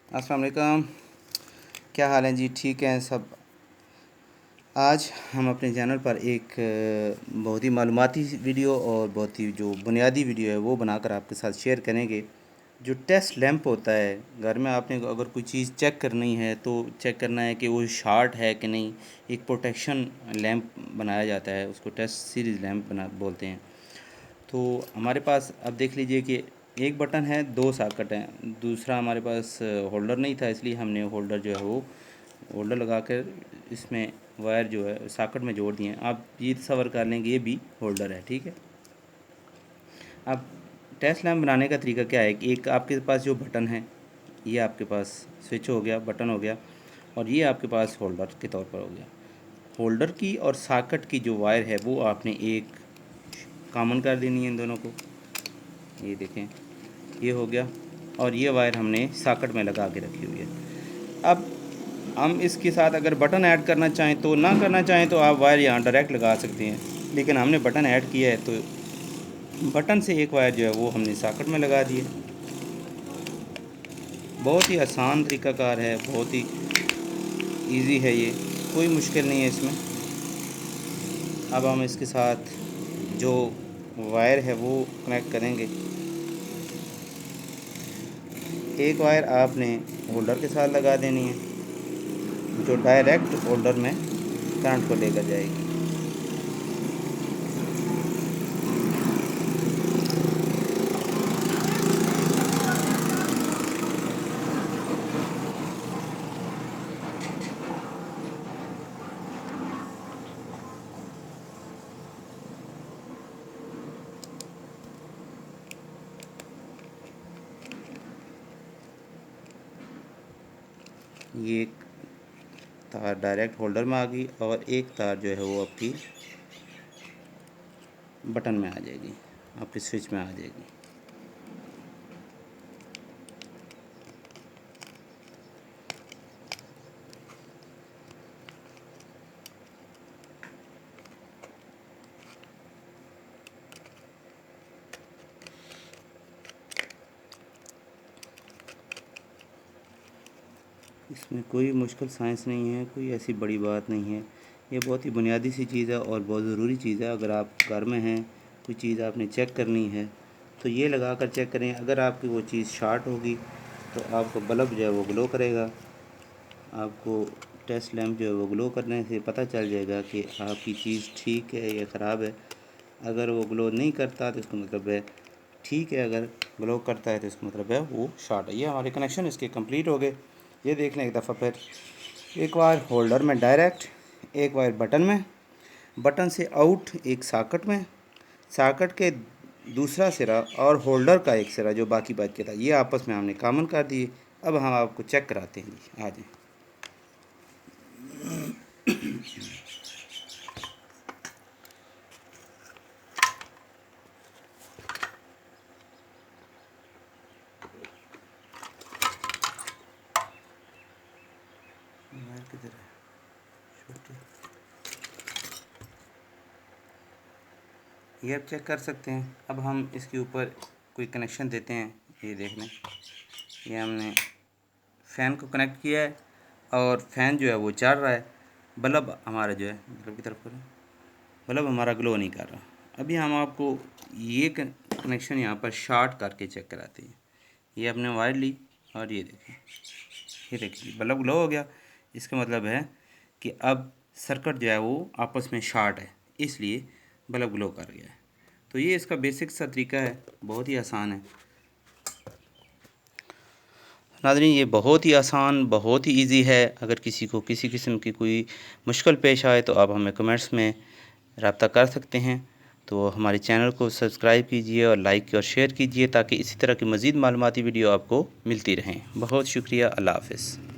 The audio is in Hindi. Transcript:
अस्सलाम वालेकुम। क्या हाल है जी? ठीक हैं सब। आज हम अपने चैनल पर एक बहुत ही मालूमाती वीडियो और बहुत ही जो बुनियादी वीडियो है वो बनाकर आपके साथ शेयर करेंगे। जो टेस्ट लैंप होता है घर में, आपने अगर कोई चीज़ चेक करनी है तो चेक करना है कि वो शार्ट है कि नहीं। एक प्रोटेक्शन लैंप बनाया जाता है, उसको टेस्ट सीरीज़ लैंप बना बोलते हैं। तो हमारे पास अब देख लीजिए कि एक बटन है, दो सॉकेट हैं। दूसरा हमारे पास होल्डर नहीं था, इसलिए हमने होल्डर जो है वो होल्डर लगा कर इसमें वायर जो है सॉकेट में जोड़ दिए हैं। आप ये तस्वर कर लेंगे ये भी होल्डर है, ठीक है। अब टेस्ट लैंप बनाने का तरीका क्या है कि एक आपके पास जो बटन है, ये आपके पास स्विच हो गया, बटन हो गया, और ये आपके पास होल्डर के तौर पर हो गया। होल्डर की और सॉकेट की जो वायर है वो आपने एक कॉमन कर देनी है इन दोनों को। ये देखें, ये हो गया, और ये वायर हमने सॉकेट में लगा के रखी हुई है। अब हम इसके साथ अगर बटन ऐड करना चाहें तो, ना करना चाहें तो आप वायर यहाँ डायरेक्ट लगा सकते हैं, लेकिन हमने बटन ऐड किया है तो बटन से एक वायर जो है वो हमने सॉकेट में लगा दी है। बहुत ही आसान तरीक़ाकार है, बहुत ही इजी है, ये कोई मुश्किल नहीं है इसमें। अब हम इसके साथ जो वायर है वो कनेक्ट करेंगे। एक वायर आपने होल्डर के साथ लगा देनी है जो डायरेक्ट होल्डर में करंट को लेकर जाएगी। ये एक तार डायरेक्ट होल्डर में आ गई और एक तार जो है वो आपकी बटन में आ जाएगी, आपकी स्विच में आ जाएगी। इसमें कोई मुश्किल साइंस नहीं है, कोई ऐसी बड़ी बात नहीं है। ये बहुत ही बुनियादी सी चीज़ है और बहुत ज़रूरी चीज़ है। अगर आप घर में हैं, कोई चीज़ आपने चेक करनी है तो ये लगा कर चेक करें। अगर आपकी वो चीज़ शार्ट होगी तो आपको बल्ब जो है वो ग्लो करेगा। आपको टेस्ट लैंप जो है वो ग्लो करने से पता चल जाएगा कि आपकी चीज़ ठीक है या ख़राब है। अगर वो ग्लो नहीं करता तो इसका मतलब है ठीक है, अगर ग्लो करता है तो इसका मतलब है वो शार्ट है। ये हमारे कनेक्शन इसके कंप्लीट हो गए। ये देख लें एक दफ़ा फिर। एक वायर होल्डर में डायरेक्ट, एक वायर बटन में, बटन से आउट एक सॉकेट में, सॉकेट के दूसरा सिरा और होल्डर का एक सिरा जो बाकी बच गया था ये आपस में हमने कॉमन कर दिए। अब हम आपको चेक कराते हैं जी, आ जाएं। वायर किधर है? छोटी, ये आप चेक कर सकते हैं। अब हम इसके ऊपर कोई कनेक्शन देते हैं। ये देख लें, ये हमने फ़ैन को कनेक्ट किया है और फ़ैन जो है वो चल रहा है। बल्ब हमारा जो है बल्ब की तरफ करें, बल्ब हमारा ग्लो नहीं कर रहा। अभी हम आपको ये कनेक्शन यहाँ पर शॉर्ट करके चेक कराते हैं। ये अपने वायर ली और ये देखें, ये देखिए बल्ब ग्लो हो गया। इसका मतलब है कि अब सर्किट जो है वो आपस में शॉर्ट है, इसलिए बल्ब ग्लो कर गया है। तो ये इसका बेसिक सा तरीका है, बहुत ही आसान है नाज़रीन। ये बहुत ही आसान, बहुत ही इजी है। अगर किसी को किसी किस्म की कोई मुश्किल पेश आए तो आप हमें कमेंट्स में रब्ता कर सकते हैं। तो हमारे चैनल को सब्सक्राइब कीजिए और लाइक और शेयर कीजिए ताकि इसी तरह की मज़ीद मालूमाती वीडियो आपको मिलती रहें। बहुत शुक्रिया। अल्लाह हाफ़िज़।